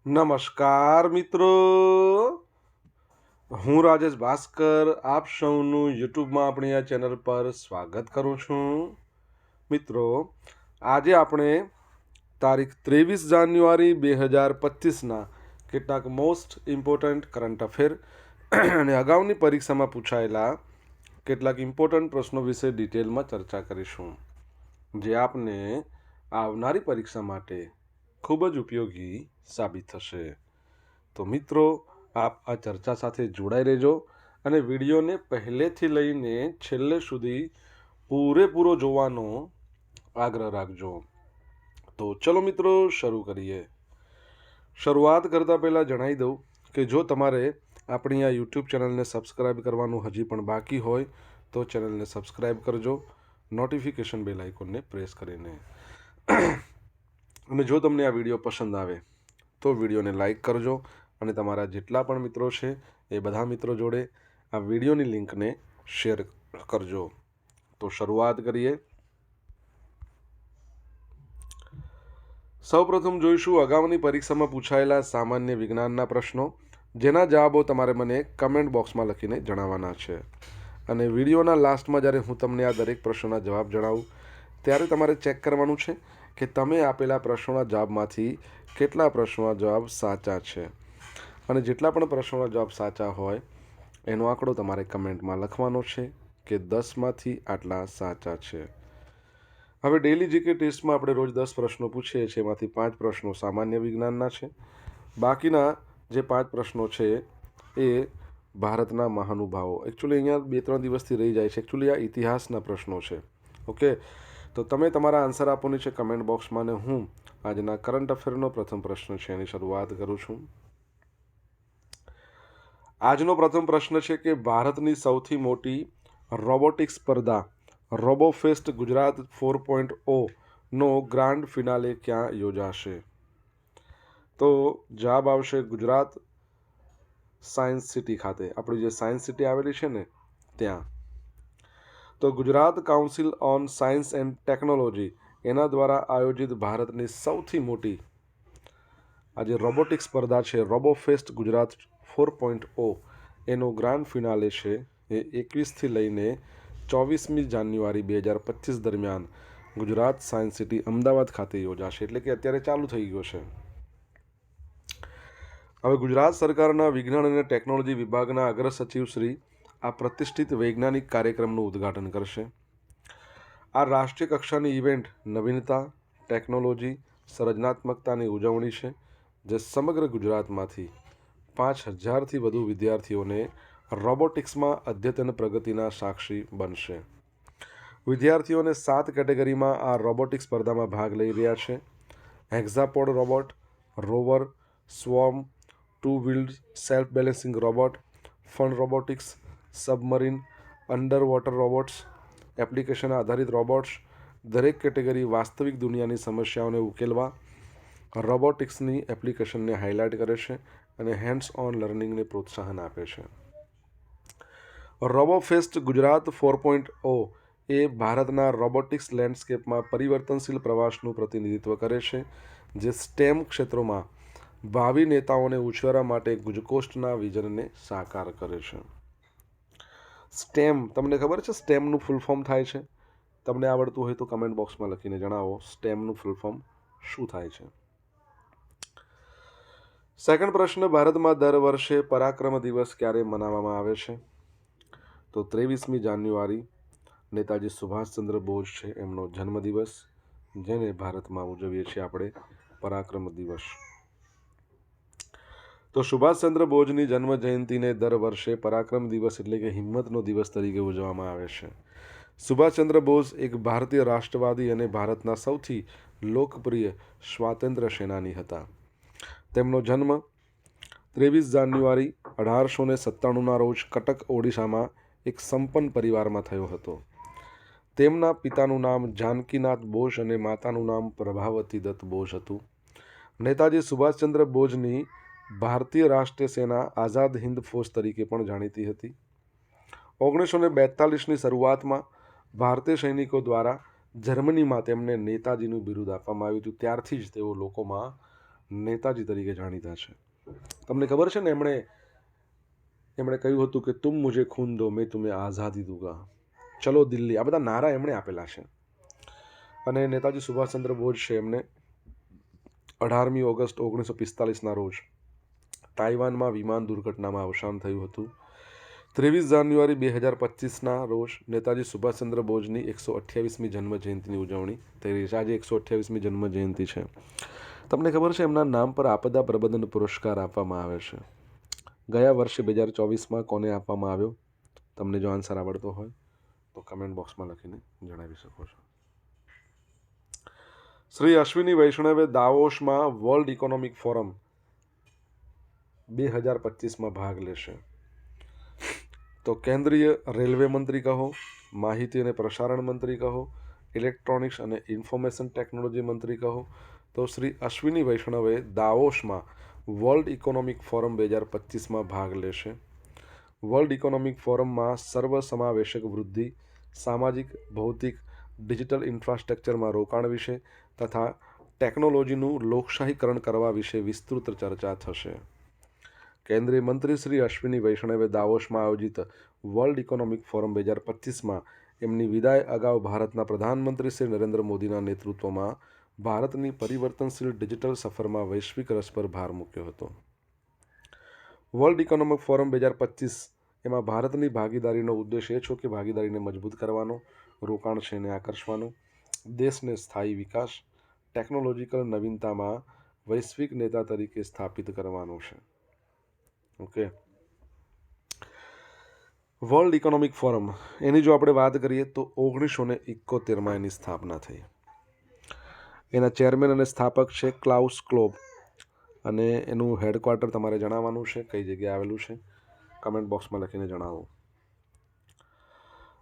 નમસ્કાર મિત્રો, હું રાજેશ ભાસ્કર આપ સૌનું યુટ્યુબમાં આપણી આ ચેનલ પર સ્વાગત કરું છું. મિત્રો, આજે આપણે તારીખ 23 જાન્યુઆરી 2025ના કેટલાક મોસ્ટ ઇમ્પોર્ટન્ટ કરંટ અફેર અને અગાઉની પરીક્ષામાં પૂછાયેલા કેટલાક ઇમ્પોર્ટન્ટ પ્રશ્નો વિશે ડિટેલમાં ચર્ચા કરીશું, જે આપને આવનારી પરીક્ષા માટે ખૂબ જ ઉપયોગી સાબિત થશે. તો મિત્રો, આપ આ ચર્ચા સાથે જોડાઈ રહેજો અને વિડીયોને પહેલેથી લઈને છેલ્લે સુધી પૂરેપૂરો જોવાનો આગ્રહ રાખજો. તો ચલો મિત્રો, શરૂ કરીએ. શરૂઆત કરતાં પહેલાં જણાવી દઉં કે જો તમારે આપણી આ યુટ્યુબ ચેનલને સબસ્ક્રાઈબ કરવાનું હજી પણ બાકી હોય તો ચેનલને સબસ્ક્રાઈબ કરજો, નોટિફિકેશન બેલ આઇકોનને પ્રેસ કરીને. અને જો તમને આ વિડીયો પસંદ આવે તો વિડીયોને લાઈક કરજો અને તમારા જેટલા પણ મિત્રો છે એ બધા મિત્રો જોડે આ વિડીયોની લિંકને શેર કરજો. તો શરૂઆત કરીએ. સૌપ્રથમ જોઈશું અગાઉની પરીક્ષામાં પૂછાયેલા સામાન્ય વિજ્ઞાનના પ્રશ્નો, જેના જવાબો તમારે મને કમેન્ટ બોક્સમાં લખીને જણાવવાના છે. અને વિડીયોના લાસ્ટમાં જ્યારે હું તમને આ દરેક પ્રશ્નોના જવાબ જણાવું ત્યારે તમારે ચેક કરવાનું છે કે તમે આપેલા પ્રશ્નોના જવાબમાંથી કેટલા પ્રશ્નોના જવાબ સાચા છે. અને જેટલા પણ પ્રશ્નોના જવાબ સાચા હોય એનો આંકડો તમારે કમેન્ટમાં લખવાનો છે કે 10માંથી આટલા સાચા છે. હવે ડેલી જીકે ટેસ્ટમાં આપણે રોજ 10 પ્રશ્નો પૂછીએ છીએ, એમાંથી 5 પ્રશ્નો સામાન્ય વિજ્ઞાનના છે. બાકીના જે 5 પ્રશ્નો છે એ ભારતના મહાનુભાવો. એકચ્યુઅલી અહીંયા 2-3 દિવસથી રહી જાય છે. એકચ્યુઅલી આ ઇતિહાસના પ્રશ્નો છે. ઓકે, તો તમે તમારા આન્સર આપવાની છે કમેન્ટ બોક્સમાં અને હું આજના કરંટ અફેરનો પ્રથમ પ્રશ્ન છે એની શરૂઆત કરું છું. આજનો પ્રથમ પ્રશ્ન છે કે ભારતની સૌથી મોટી રોબોટિક્સ સ્પર્ધા રોબોફેસ્ટ ગુજરાત 4.0નો ગ્રાન્ડ ફિનાલે ક્યાં યોજાશે? તો જવાબ આવશે ગુજરાત સાયન્સ સિટી ખાતે. આપણી જે સાયન્સ સિટી આવેલી છે ને ત્યાં. તો Gujarat council on science and technology એના દ્વારા આયોજિત ભારતની સૌથી મોટી આ જે રોબોટિક સ્પર્ધા છે રોબોફેસ્ટ ગુજરાત 4.0 એનો ગ્રાન્ડ ફિનાલે છે એ 21થી લઈને 24મી જાન્યુઆરી 2025 દરમિયાન ગુજરાત સાયન્સ સિટી અમદાવાદ ખાતે યોજાશે. એટલે કે અત્યારે ચાલુ થઈ ગયો છે. હવે ગુજરાત સરકારના વિજ્ઞાન અને ટેકનોલોજી વિભાગના અગ્ર સચિવ શ્રી આ પ્રતિષ્ઠિત વૈજ્ઞાનિક કાર્યક્રમનું ઉદ્ઘાટન કરશે. આ રાષ્ટ્રીય કક્ષાની ઇવેન્ટ નવીનતા, ટેકનોલોજી, સર્જનાત્મકતાની ઉજવણી છે, જે સમગ્ર ગુજરાતમાંથી 5000થી વધુ વિદ્યાર્થીઓને રોબોટિક્સમાં અદ્યતન પ્રગતિના સાક્ષી બનશે. વિદ્યાર્થીઓને 7 કેટેગરીમાં આ રોબોટિક સ્પર્ધામાં ભાગ લઈ રહ્યા છે. Hexapod robot, rover, swarm, 2 wheeled self balancing robot, fun robotics, submarine, under water robots, application આધારિત રોબોટ્સ. દરેક કેટેગરી વાસ્તવિક દુનિયાની સમસ્યાઓને ઉકેલવા રોબોટિક્સની એપ્લિકેશનને હાઇલાઇટ કરે છે અને હેન્ડ્સ ઓન લર્નિંગને પ્રોત્સાહન આપે છે. રોબોફેસ્ટ ગુજરાત 4.0 એ ભારતના રોબોટિક્સ લેન્ડસ્કેપમાં પરિવર્તનશીલ પ્રવાસનું પ્રતિનિધિત્વ કરે છે, જે સ્ટેમ ક્ષેત્રોમાં ભાવિ નેતાઓને ઉછેરવા માટે ગુજકોસ્ટના વિઝનને સાકાર કરે છે. સ્ટેમ તમને ખબર છે સ્ટેમનું ફૂલ ફોર્મ થાય છે? તમને આવડતું હોય તો કમેન્ટ બોક્સમાં લખીને જણાવો સ્ટેમનું ફૂલ ફોર્મ શું થાય છે. સેકન્ડ પ્રશ્ન, ભારતમાં દર વર્ષે પરાક્રમ દિવસ ક્યારે મનાવવામાં આવે છે? તો 23મી જાન્યુઆરી નેતાજી સુભાષચંદ્ર બોઝ છે એમનો જન્મદિવસ, જેને ભારતમાં ઉજવીએ છીએ આપણે પરાક્રમ દિવસ. તો સુભાષચંદ્ર બોઝની જન્મ જયંતિને દર વર્ષે પરાક્રમ દિવસ એટલે કે હિંમતનો દિવસ તરીકે ઉજવવામાં આવે છે. સુભાષચંદ્ર બોઝ એક ભારતીય રાષ્ટ્રવાદી અને ભારતના સૌથી લોકપ્રિય સ્વાતંત્ર્ય સેનાની હતા. તેમનો જન્મ 23 જાન્યુઆરી 1897ના રોજ કટક, ઓડિશામાં એક સંપન્ન પરિવારમાં થયો હતો. તેમના પિતાનું નામ જાનકીનાથ બોઝ અને માતાનું નામ પ્રભાવતી દત્ત બોઝ હતું. નેતાજી સુભાષચંદ્ર બોઝની ભારતીય રાષ્ટ્રીય સેના આઝાદ હિન્દ ફોજ તરીકે પણ જાણીતી હતી. 1942ની શરૂઆતમાં ભારતીય સૈનિકો દ્વારા જર્મનીમાં તેમને નેતાજીનું બિરુદ આપવામાં આવ્યું હતું. ત્યારથી જ તેઓ લોકોમાં નેતાજી તરીકે જાણીતા છે. તમને ખબર છે ને એમણે કહ્યું હતું કે તુમ મુझे ખૂન દો મેં તુમ્हें આઝાદી દૂંગા, ચલો દિલ્હી, આ બધા નારા એમણે આપેલા છે. અને નેતાજી સુભાષચંદ્ર બોઝ છે, એમને 18મી ઓગસ્ટ 1945ના રોજ તાઇવાનમાં વિમાન દુર્ઘટનામાં અવસાન થયું હતું. 23 જાન્યુઆરી 2025ના રોજ નેતાજી સુભાષચંદ્ર બોઝની 128મી જન્મ જયંતિની ઉજવણી થઈ રહી છે. આજે 128મી જન્મ જયંતિ છે. તમને ખબર છે એમના નામ પર આપદા પ્રબંધન પુરસ્કાર આપવામાં આવે છે. ગયા વર્ષે 2024માં કોને આપવામાં આવ્યો? તમને જો આન્સર આવડતો હોય તો કમેન્ટ બોક્સમાં લખીને જણાવી શકો છો. શ્રી અશ્વિની વૈષ્ણવે દાવોસમાં વર્લ્ડ ઇકોનોમિક ફોરમ 2025માં ભાગ લેશે. તો કેન્દ્રીય રેલવે મંત્રી કહો, માહિતી અને પ્રસારણ મંત્રી કહો, ઇલેક્ટ્રોનિક્સ અને ઇન્ફોર્મેશન ટેકનોલોજી મંત્રી કહો, તો શ્રી અશ્વિની વૈષ્ણવે દાવોસમાં વર્લ્ડ ઇકોનોમિક ફોરમ 2025માં ભાગ લેશે. વર્લ્ડ ઇકોનોમિક ફોરમમાં સર્વસમાવેશક વૃદ્ધિ, સામાજિક, ભૌતિક, ડિજિટલ ઇન્ફ્રાસ્ટ્રક્ચરમાં રોકાણ વિશે તથા ટેકનોલોજીનું લોકશાહીકરણ કરવા વિશે વિસ્તૃત ચર્ચા થશે. કેન્દ્રીય મંત્રી શ્રી અશ્વિની વૈષ્ણવે દાવોસમાં આયોજિત વર્લ્ડ ઇકોનોમિક ફોરમ 2025માં એમની વિદાય અગાઉ ભારતના પ્રધાનમંત્રી શ્રી નરેન્દ્ર મોદીના નેતૃત્વમાં ભારતની પરિવર્તનશીલ ડિજિટલ સફરમાં વૈશ્વિક રસ પર ભાર મૂક્યો હતો. વર્લ્ડ ઇકોનોમિક ફોરમ 2025 એમાં ભારતની ભાગીદારીનો ઉદ્દેશ એ છે કે ભાગીદારીને મજબૂત કરવાનો, રોકાણ છે એને આકર્ષવાનો, દેશને સ્થાયી વિકાસ, ટેકનોલોજીકલ નવીનતામાં વૈશ્વિક નેતા તરીકે સ્થાપિત કરવાનો છે. ઓકે, વર્લ્ડ ઇકોનોમિક ફોરમ એની જો આપણે વાત કરીએ તો 1971માં એની સ્થાપના થઈ. એના ચેરમેન અને સ્થાપક છે ક્લાઉસ ક્લોબ અને એનું હેડક્વાર્ટર તમારે જણાવવાનું છે કઈ જગ્યાએ આવેલું છે. કમેન્ટ બોક્સમાં લખીને જણાવો.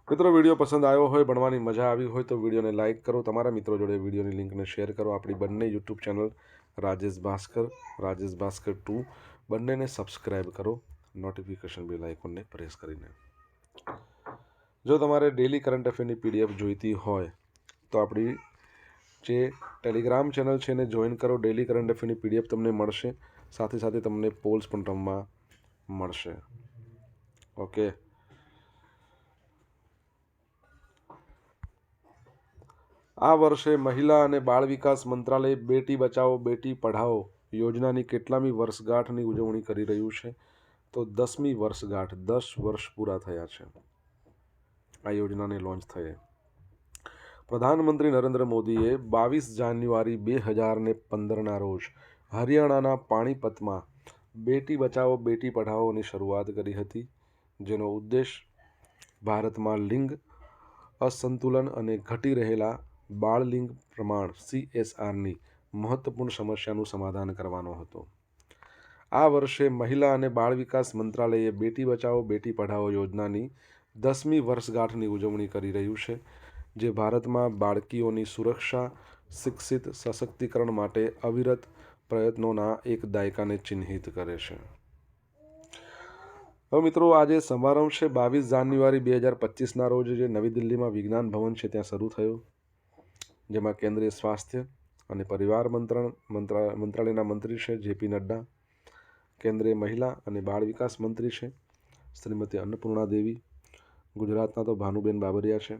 મિત્રો, વિડીયો પસંદ આવ્યો હોય, ભણવાની મજા આવી હોય તો વિડીયોને લાઇક કરો, તમારા મિત્રો જોડે વિડીયોની લિંકને શેર કરો. આપણી બંને યુટ્યુબ ચેનલ રાજેશ ભાસ્કર 2 બંનેને સબસ્ક્રાઈબ કરો, નોટિફિકેશન બેલ આઇકોનને પ્રેસ કરીને. જો તમારે ડેલી કરંટ અફેરની પીડીએફ જોઈતી હોય તો આપણી જે ટેલિગ્રામ ચેનલ છે એને જોઈન કરો. ડેલી કરંટ અફેરની પીડીએફ તમને મળશે, સાથે સાથે તમને પોલ્સ પણ રમવા મળશે. ઓકે, આ વર્ષે મહિલા અને બાળ વિકાસ મંત્રાલય બેટી બચાવો બેટી પઢાઓ યોજનાની કેટલામી વર્ષગાંઠની ઉજવણી કરી રહ્યું છે? તો 10મી વર્ષગાંઠ. 10 વર્ષ પૂરા થયા છે આ યોજનાને લોન્ચ થયે. પ્રધાનમંત્રી નરેન્દ્ર મોદીએ 22 જાન્યુઆરી 2015ના રોજ હરિયાણાના પાણીપતમાં બેટી બચાવો બેટી પઢાઓની શરૂઆત કરી હતી, જેનો ઉદ્દેશ ભારતમાં લિંગ અસંતુલન અને ઘટી રહેલા બાળ લિંગ પ્રમાણ CSRની મહત્વપૂર્ણ સમસ્યાનું સમાધાન કરવાનો હતો. આ વર્ષે મહિલા અને બાળ વિકાસ મંત્રાલયે બેટી બચાવો બેટી પઢાઓ યોજનાની 10મી વર્ષગાંઠની ઉજવણી કરી રહ્યું છે, જે ભારતમાં બાળકીઓની સુરક્ષા, શિક્ષિત સશક્તિકરણ માટે અવિરત પ્રયત્નોના એક દાયકાને ચિહ્નિત કરે છે. હવે મિત્રો, આજે સમારંભ છે 22 જાન્યુઆરી 2025ના રોજ જે નવી દિલ્હીમાં વિજ્ઞાન ભવન છે ત્યાં શરૂ થયો, જેમાં કેન્દ્રીય સ્વાસ્થ્ય અને પરિવાર મંત્રાલયના મંત્રી છે JP નડ્ડા, કેન્દ્રીય મહિલા અને બાળ વિકાસ મંત્રી છે શ્રીમતી અન્નપૂર્ણા દેવી, ગુજરાતના તો ભાનુબેન બાબરિયા છે.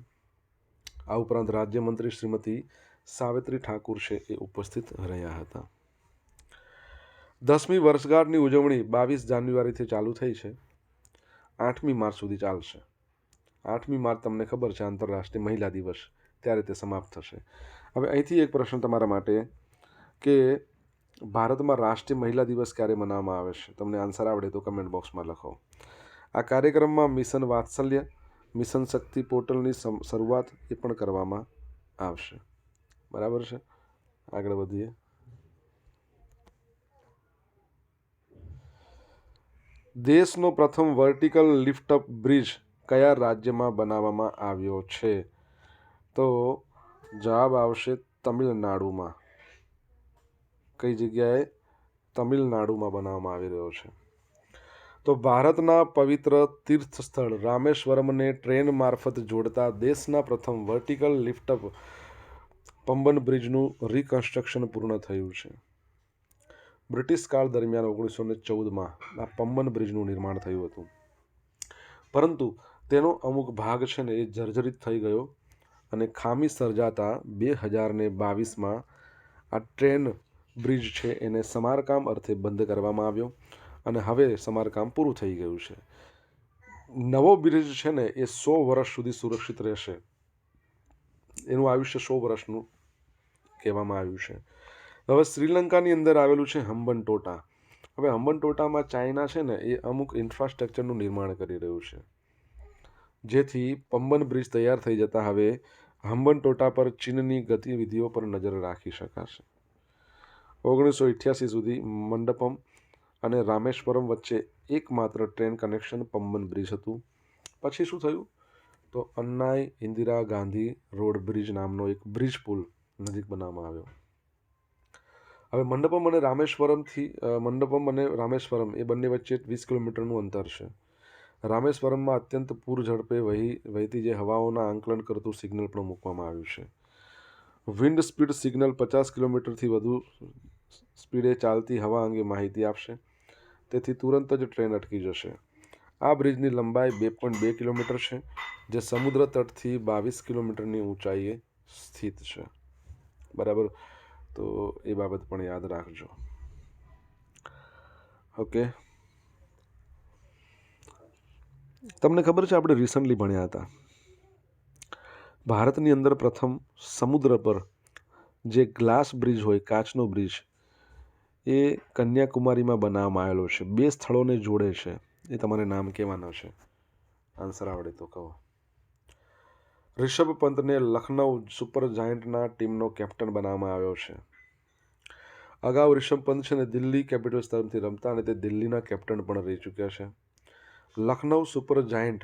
આ ઉપરાંત રાજ્યમંત્રી શ્રીમતી સાવિત્રી ઠાકુર છે એ ઉપસ્થિત રહ્યા હતા. 10મી વર્ષગાંઠની ઉજવણી 22 જાન્યુઆરીથી ચાલુ થઈ છે, 8મી માર્ચ સુધી ચાલશે. 8મી માર્ચ તમને ખબર છે આંતરરાષ્ટ્રીય મહિલા દિવસ, ત્યારે તે સમાપ્ત થશે. હવે અહીંથી એક પ્રશ્ન તમારા માટે કે ભારતમાં રાષ્ટ્રીય મહિલા દિવસ ક્યારે મનાવવામાં આવે છે? તમને આન્સર આવડે તો કમેન્ટ બોક્સમાં લખો. આ કાર્યક્રમમાં મિશન વાત્સલ્ય, મિશન શક્તિ પોર્ટલની શરૂઆત એ પણ કરવામાં આવશે. બરાબર છે, આગળ વધીએ. દેશનો પ્રથમ વર્ટિકલ લિફ્ટઅપ બ્રિજ કયા રાજ્યમાં બનાવવામાં આવ્યો છે? તો જવાબ આવશે તમિલનાડુમાં. કઈ જગ્યાએ? તમિલનાડુમાં બનાવવામાં આવી રહ્યો છે. તો ભારતના પવિત્ર તીર્થ સ્થળ રામેશ્વરમને ટ્રેન મારફત જોડતા દેશના પ્રથમ વર્ટિકલ લિફ્ટઅપ પમ્બન બ્રિજનું રિકન્સ્ટ્રક્શન પૂર્ણ થયું છે. બ્રિટિશ કાળ દરમિયાન 1914માં આ પમ્બન બ્રિજનું નિર્માણ થયું હતું, પરંતુ તેનો અમુક ભાગ છે ને એ જર્જરિત થઈ ગયો અને ખામી સર્જાતા 2022માં આ ટ્રેન બ્રિજ છે એને સમારકામ અર્થે બંધ કરવામાં આવ્યો અને હવે સમારકામ પૂરું થઈ ગયું છે. નવો બ્રિજ છે ને એ 100 વર્ષ સુધી સુરક્ષિત રહેશે. એનું આયુષ્ય 100 વર્ષનું કહેવામાં આવ્યું છે. હવે શ્રીલંકાની અંદર આવેલું છે હમ્બનટોટા. હવે હમ્બનટોટામાં ચાઇના છે ને એ અમુક ઇન્ફ્રાસ્ટ્રક્ચરનું નિર્માણ કરી રહ્યું છે, જેથી પમ્બન બ્રિજ તૈયાર થઈ જતા હવે હમ્બનટોટા પર ચીનની ગતિવિધિઓ પર નજર રાખી શકાશે. 1988 સુધી મંડપમ અને રામેશ્વરમ વચ્ચે એકમાત્ર ટ્રેન કનેક્શન પમ્બન બ્રિજ હતું. પછી શું થયું તો અન્નાઈ ઇન્દિરા ગાંધી રોડ બ્રિજ નામનો એક બ્રિજ પુલ નજીક બનાવવામાં આવ્યો. હવે મંડપમ અને રામેશ્વરમ એ બંને વચ્ચે 20 કિલોમીટરનું અંતર છે. રામેશ્વરમમાં અત્યંત પૂર ઝડપે વહેતી જે હવાઓના આંકલન કરતું સિગ્નલ પણ મૂકવામાં આવ્યું છે. વિન્ડ સ્પીડ સિગ્નલ 50 કિલોમીટરથી વધુ સ્પીડે ચાલતી હવા અંગે માહિતી આપશે, તેથી તુરંત જ ટ્રેન અટકી જશે. આ બ્રિજની લંબાઈ 2.2 કિલોમીટર છે, જે સમુદ્ર તટથી 22 કિલોમીટરની ઊંચાઈએ સ્થિત છે. બરાબર, તો એ બાબત પણ યાદ રાખજો. ઓકે, તમને ખબર છે આપણે રિસન્ટલી ભણ્યા હતા ભારતની અંદર પ્રથમ સમુદ્ર પર જે ગ્લાસ બ્રિજ હોય, કાચનો બ્રિજ, એ કન્યાકુમારીમાં બનાવવામાં આવેલો છે. 2 સ્થળોને જોડે છે. એ તમારે નામ કહેવાના છે, આન્સર આવડે તો કહો. રિષભ પંતને લખનઉ સુપર જાયન્ટના ટીમનો કેપ્ટન બનાવવામાં આવ્યો છે. અગાઉ રિષભ પંત છે ને દિલ્હી કેપિટલ્સ તરફથી રમતા અને તે દિલ્હીના કેપ્ટન પણ રહી ચૂક્યા છે. લખનઉ સુપર જાયન્ટ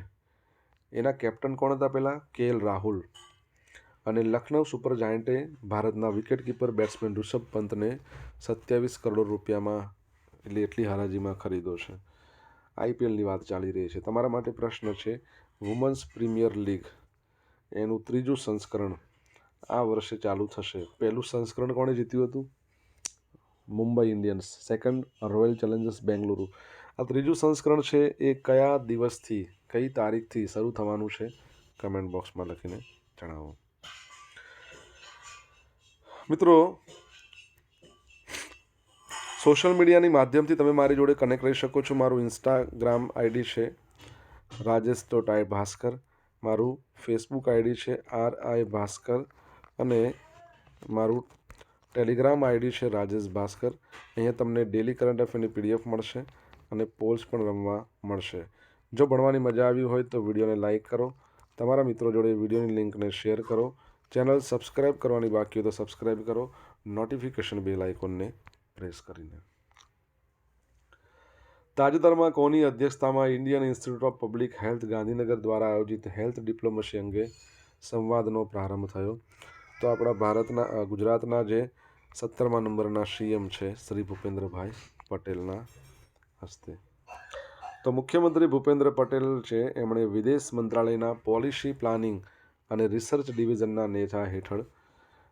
એના કેપ્ટન કોણ હતા પહેલાં? KL રાહુલ. અને લખનઉ સુપર જાયન્ટે ભારતના વિકેટકીપર બેટ્સમેન રિષભ પંતને 27 કરોડ રૂપિયામાં એટલી હરાજીમાં ખરીદો છે. IPLની વાત ચાલી રહી છે. તમારા માટે પ્રશ્ન છે, વુમન્સ પ્રીમિયર લીગ એનું 3જું સંસ્કરણ આ વર્ષે ચાલુ થશે. પહેલું સંસ્કરણ કોણે જીત્યું હતું? Mumbai Indians. Second royal Challengers Bengaluru. આ 3જું સંસ્કરણ છે એ કયા દિવસથી, કઈ તારીખથી શરૂ થવાનું છે? કમેન્ટ બોક્સમાં લખીને જણાવો. મિત્રો, સોશિયલ મીડિયાની માધ્યમથી તમે મારી જોડે કનેક્ટ રહી શકો છો. મારું ઇન્સ્ટાગ્રામ આઈડી છે rajesh.i.bhaskar, મારું ફેસબુક આઈડી છે RI ભાસ્કર અને મારું ટેલિગ્રામ આઈડી છે રાજેશ ભાસ્કર. અહીંયા તમને ડેલી કરંટ અફેરની PDF મળશે અને પોલ્સ પણ રમવા મળશે. જો ભણવાની મજા આવી હોય તો વિડીયોને લાઇક કરો, તમારા મિત્રો જોડે વિડીયોની લિંકને શેર કરો, ચેનલ સબસ્ક્રાઈબ કરવાની બાકી હોય તો સબસ્ક્રાઈબ કરો, નોટિફિકેશન બેલ આઇકોનને પ્રેસ કરીને. તાજેતરમાં કોની અધ્યક્ષતામાં Indian institute of public health Gandhinagar દ્વારા આયોજિત હેલ્થ ડિપ્લોમસી અંગે સંવાદનો પ્રારંભ થયો? તો આપણા ગુજરાતના જે 17મા નંબરના CM છે શ્રી ભૂપેન્દ્રભાઈ પટેલના હસ્તે. તો મુખ્યમંત્રી ભૂપેન્દ્ર પટેલ છે એમણે વિદેશ મંત્રાલયના પોલિસી પ્લાનિંગ અને રિસર્ચ ડિવિઝનના નેજા હેઠળ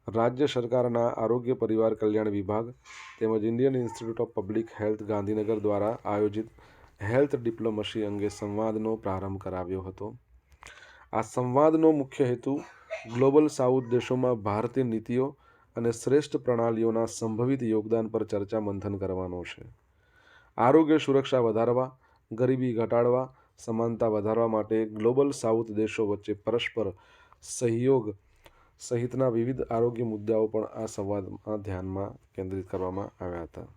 રાજ્ય સરકારના આરોગ્ય પરિવાર કલ્યાણ વિભાગ તેમજ Indian institute of public health Gandhinagar દ્વારા આયોજિત હેલ્થ ડિપ્લોમસી અંગે સંવાદનો પ્રારંભ કરાવ્યો હતો. આ સંવાદનો મુખ્ય હેતુ ગ્લોબલ સાઉથ દેશોમાં ભારતીય નીતિઓ અને શ્રેષ્ઠ પ્રણાલીઓના સંભવિત યોગદાન પર ચર્ચા મંથન કરવાનો છે. આરોગ્ય સુરક્ષા વધારવા, ગરીબી ઘટાડવા, સમાનતા વધારવા માટે ગ્લોબલ સાઉથ દેશો વચ્ચે પરસ્પર સહયોગ સહિતના વિવિધ આરોગ્ય મુદ્દાઓ પણ આ સંવાદમાં ધ્યાનમાં કેન્દ્રિત કરવામાં આવ્યા હતા.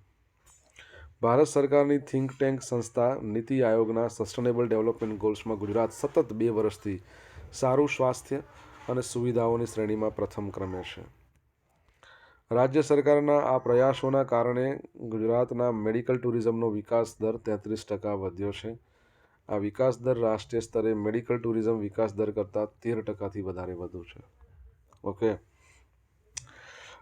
ભારત સરકારની થિંક ટેન્ક સંસ્થા નીતિ આયોગના સસ્ટેનેબલ ડેવલપમેન્ટ ગોલ્સમાં ગુજરાત સતત 2 વર્ષથી સારું સ્વાસ્થ્ય અને સુવિધાઓની શ્રેણીમાં પ્રથમ ક્રમે છે. રાજ્ય સરકારના આ પ્રયાસોના કારણે ગુજરાતના મેડિકલ ટુરિઝમનો વિકાસ દર 33% વધ્યો છે. આ વિકાસ દર રાષ્ટ્રીય સ્તરે મેડિકલ ટુરિઝમ વિકાસ દર કરતાં 13%થી વધારે વધુ છે. ઓકે,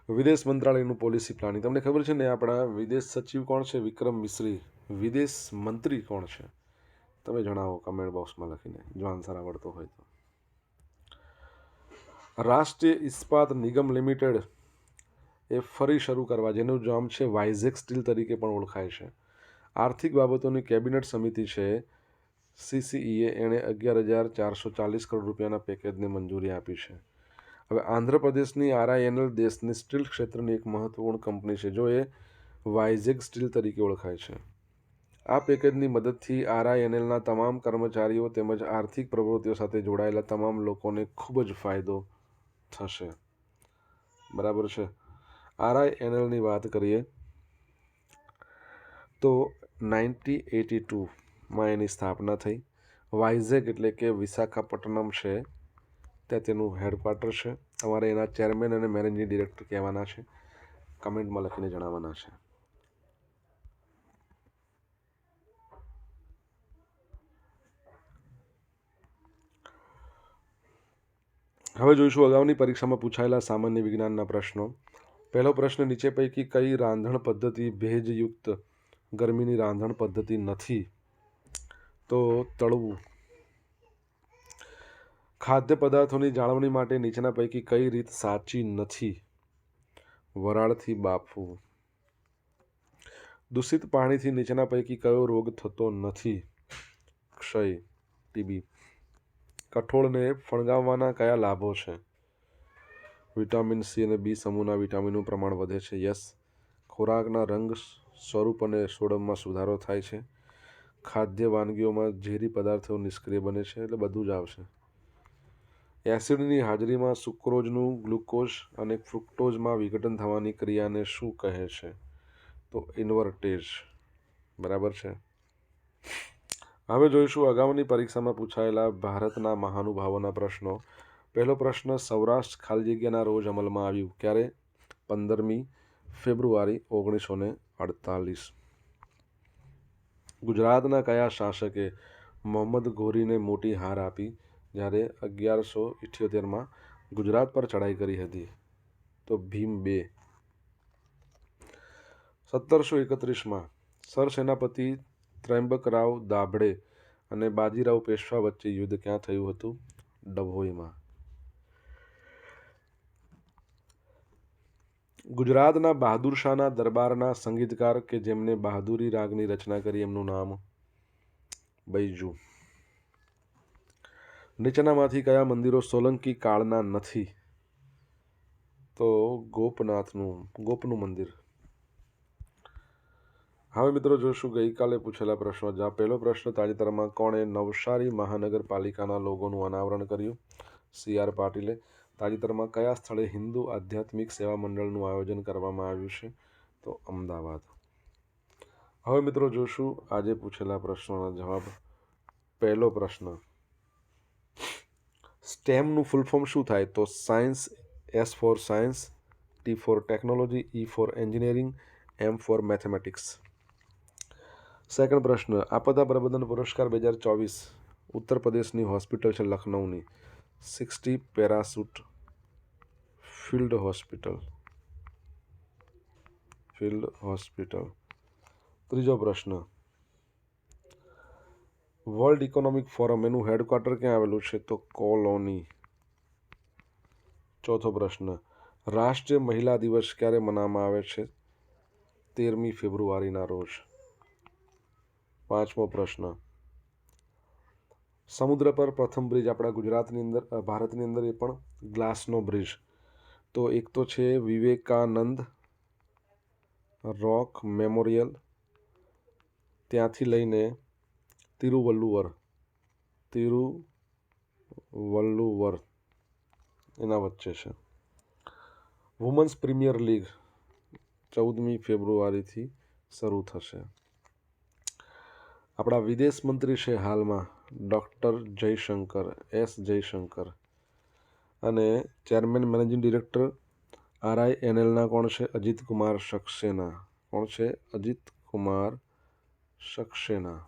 વિદેશ મંત્રાલયનું પોલિસી પ્લાનિંગ. તમને ખબર છે ને આપણા વિદેશ સચિવ કોણ છે? વિક્રમ મિશ્રી. વિદેશ મંત્રી કોણ છે? તમે જણાવો કમેન્ટ બોક્સમાં લખીને, જો આન્સર આવડતો હોય તો. રાષ્ટ્રીય ઇસ્પાત નિગમ લિમિટેડ એ ફરી શરૂ કરવા, જેનું નામ છે વાઇઝેક સ્ટીલ તરીકે પણ ઓળખાય છે. આર્થિક બાબતોની કેબિનેટ સમિતિ છે CCEએ એણે 11,440 કરોડ રૂપિયાના પેકેજને મંજૂરી આપી છે. હવે આંધ્રપ્રદેશની RINL દેશની સ્ટીલ ક્ષેત્રની એક મહત્વપૂર્ણ કંપની છે, જો એ વાઇઝેક સ્ટીલ તરીકે ઓળખાય છે. આ પેકેજની મદદથી RINLના તમામ કર્મચારીઓ તેમજ આર્થિક પ્રવૃત્તિઓ સાથે જોડાયેલા તમામ લોકોને ખૂબ જ ફાયદો થશે. બરાબર છે. RINLની વાત કરીએ તો 1982માં એની સ્થાપના થઈ. વાઇઝેક એટલે કે વિશાખાપટ્ટનમ છે ત્યાં તેનું હેડક્વાર્ટર છે. તમારે એના ચેરમેન અને મેનેજિંગ ડિરેક્ટર કહેવાના છે. કમેન્ટમાં લખીને જણાવવાના છે. હવે જોઈશું અગાઉની પરીક્ષામાં પૂછાયેલા સામાન્ય વિજ્ઞાનના પ્રશ્નો. પહેલો પ્રશ્ન, નીચે પૈકી કઈ રાંધણ પદ્ધતિ ભેજયુક્ત ગરમીની રાંધણ પદ્ધતિ નથી? તો તળવું. ખાદ્ય પદાર્થોની જાળવણી માટે નીચેના પૈકી કઈ રીત સાચી નથી? વરાળથી બાફવું. દૂષિત પાણીથી નીચેના પૈકી કયો રોગ થતો નથી? ક્ષય, TB. કઠોળને ફણગાવવાના કયા લાભો છે? વિટામિન C અને B સમૂહના વિટામિનનું પ્રમાણ વધે છે. યસ. ખોરાકના રંગ, સ્વરૂપ અને સોડમમાં સુધારો થાય છે. ખાદ્ય વાનગીઓમાં ઝેરી પદાર્થો નિષ્ક્રિય બને છે, એટલે બધું જ આવશે. એસિડની હાજરીમાં સુક્રોઝનું ગ્લુકોઝ અને ફ્રુક્ટોઝમાં વિઘટન થવાની ક્રિયાને શું કહે છે? તો ઇન્વર્ટેજ. બરાબર છે. હવે જોઈશું અગાઉની પરીક્ષામાં પૂછાયેલા ભારતના મહાનુભાવોના પ્રશ્નો. પહેલો પ્રશ્ન, સૌરાષ્ટ્ર ખાલી જગ્યાના રોજ અમલમાં આવ્યું. ક્યારે? 15મી ફેબ્રુઆરી 1948. ગુજરાતના કયા શાસકે મોહમ્મદ ઘોરીને મોટી હાર આપી જ્યારે 1178માં ગુજરાત પર ચડાઈ કરી હતી? તો ભીમ બે. 1731માં સરસેનાપતિ ત્રૈંબકરાવ દાભડે અને બાજીરાવ પેશવા વચ્ચે યુદ્ધ ક્યાં થયું હતું? ડભોઈમાં. ગુજરાતના બહાદુર શાહના દરબારના સંગીતકાર કે જેમને બહાદુરી રાગની રચના કરી, એમનું નામ? બૈજુ. નીચેનામાંથી કયા મંદિરો સોલંકી કાળના નથી? તો ગોપનું મંદિર. હવે મિત્રો જોઈશું ગઈકાલે પૂછેલા પ્રશ્નો. જ્યાં પહેલો પ્રશ્ન, તાજેતરમાં કોણે નવસારી મહાનગરપાલિકાના લોગોનું અનાવરણ કર્યું? CR પાટીલે. તાજેતરમાં કયા સ્થળે હિન્દુ આધ્યાત્મિક સેવા મંડળનું આયોજન કરવામાં આવ્યું છે? તો અમદાવાદ. હવે મિત્રો જોઈશું આજે પૂછેલા પ્રશ્નોના જવાબ. પહેલો પ્રશ્ન, સ્ટેમનું ફૂલ ફોર્મ શું થાય? તો science, S for science, T for technology, E for engineering, M for mathematics. Second પ્રશ્ન, આપદા પ્રબંધન પુરસ્કાર 2024 ઉત્તર પ્રદેશની હોસ્પિટલ છે લખનઉની 60 પેરાસૂટ ફિલ્ડ હોસ્પિટલ. ત્રીજો પ્રશ્ન, વર્લ્ડ ઇકોનોમિક ફોરમ એનું હેડક્વાર્ટર ક્યાં આવેલું છે? તો કોલોની. ચોથો પ્રશ્ન, રાષ્ટ્રીય મહિલા દિવસ ક્યારે મનાવવામાં આવે છે? 13મી ફેબ્રુઆરીના રોજ. પાંચમો પ્રશ્ન, સમુદ્ર પર પ્રથમ બ્રિજ આપણા ભારતની અંદર એ પણ ગ્લાસનો બ્રિજ. તો એક તો છે વિવેકાનંદ રોક મેમોરિયલ, ત્યાંથી લઈને તિરુવલ્લુવર એના વચ્ચે છે. વુમન્સ પ્રીમિયર લીગ 14મી ફેબ્રુઆરીથી શરૂ થશે. આપણા વિદેશ મંત્રી છે હાલમાં ડૉક્ટર જયશંકર, S જયશંકર. અને ચેરમેન મેનેજિંગ ડિરેક્ટર RINLના કોણ છે? અજીત કુમાર સક્સેના. કોણ છે? અજીત કુમાર સક્સેના.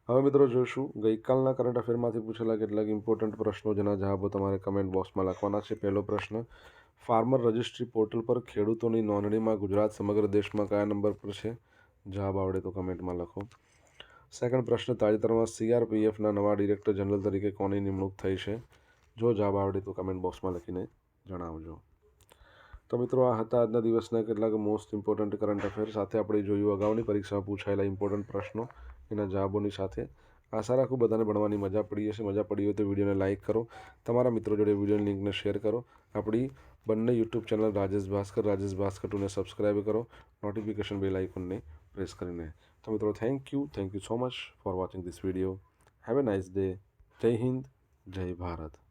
હવે મિત્રો જોઈશું ગઈકાલના કરંટ અફેરમાંથી પૂછેલા કેટલાક ઇમ્પોર્ટન્ટ પ્રશ્નો, જેના જવાબો તમારે કમેન્ટ બોક્સમાં લખવાના છે. પહેલો પ્રશ્ન, ફાર્મર રજિસ્ટ્રી પોર્ટલ પર ખેડૂતોની નોંધણીમાં ગુજરાત સમગ્ર દેશમાં કયા નંબર પર છે? જવાબ આવડે તો કમેન્ટમાં લખો. સેકન્ડ પ્રશ્ન, તાજેતરમાં CRPFના નવા ડિરેક્ટર જનરલ તરીકે કોની નિમણૂક થઈ છે? જો જવાબ આવડે તો કમેન્ટ બોક્સમાં લખીને જણાવજો. તો મિત્રો આ હતા આજના દિવસના કેટલાક મોસ્ટ ઇમ્પોર્ટન્ટ કરંટ અફેર સાથે આપણે જોયું અગાઉની પરીક્ષામાં પૂછાયેલા ઇમ્પોર્ટન્ટ પ્રશ્નો એના જવાબોની સાથે. આશા રાખું બધાને ભણવાની મજા પડી હશે. મજા પડી હોય તો વિડીયોને લાઇક કરો, તમારા મિત્રો જોડે વિડીયોની લિંકને શેર કરો. આપણી બંને યુટ્યુબ ચેનલ રાજેશ ભાસ્કર 2ને સબસ્ક્રાઈબ કરો, નોટિફિકેશન બેલ આઇકોનને પ્રેસ કરીને. તો મિત્રો thank you so much for watching this video. Have a nice day. Jai Hind, જય ભારત.